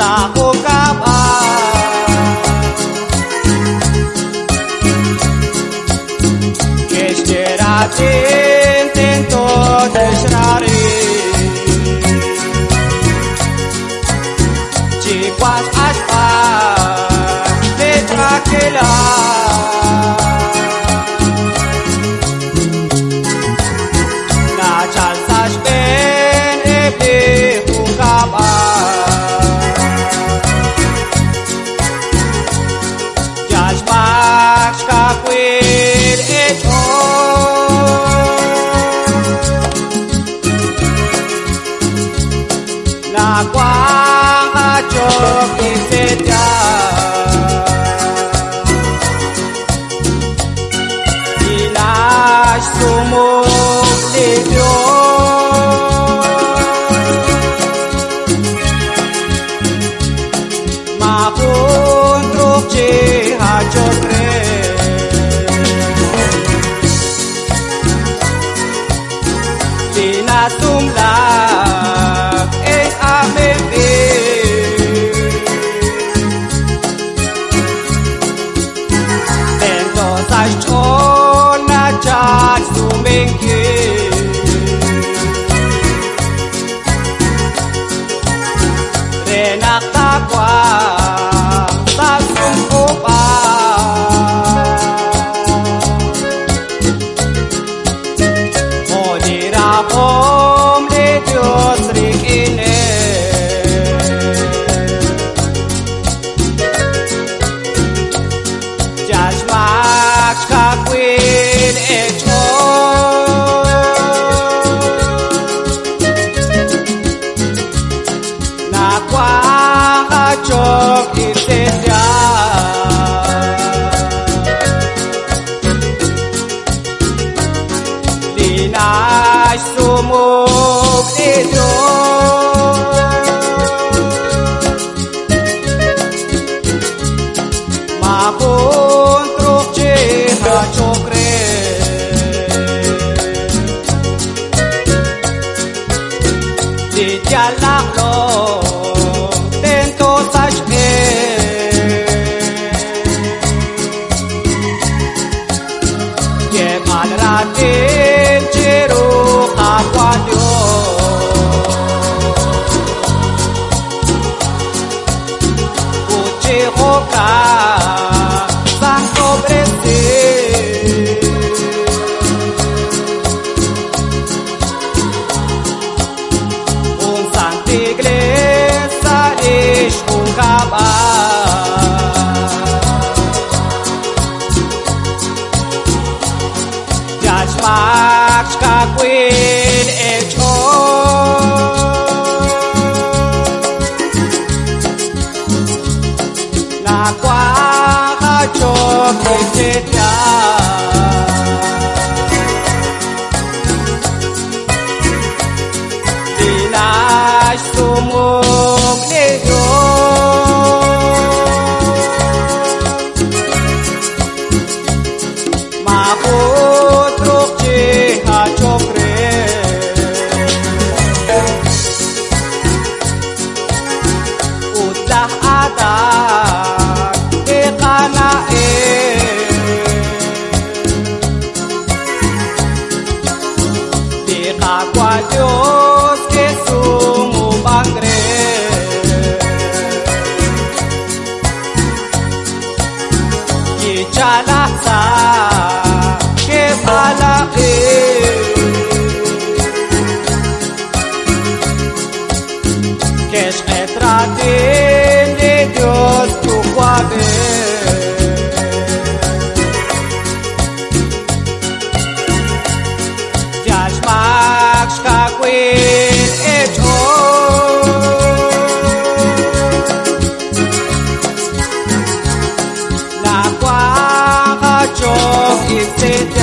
sa ukapaan Keşkeratin tento deşrari Cikwas aspan tetrakela Nachal sashpen epi ukapaan Jashmak shkakwir eto Nakwang achok isetya Ilash sumuk libyo Mapuntruk chihachokre Dinatumlak en amebe Tento sashchon na chach sumengke Renak takwa sa sumpupa Om le Dios rikine Jashmak shkakwin echo Nakwang achok isetya Dinash sumuk lidyo Mapuntruk chihachokre Didyalaklo tento sashke Yemal ratin chiru kapwadyo Uchihoka sang sobresi Un santigles sarish ukapaan Jashmak shkakwin echo Nakwang achok isetya Dinash sumuk lidyo Mapuntruk chihachokre Utlah adak ikanae Di kakwa Diyos ke sumubangre Ichalaksa ke palaki Kesh etratin de Dios tu kwabe Jashmak shkakwin echo Nakwang achok isetya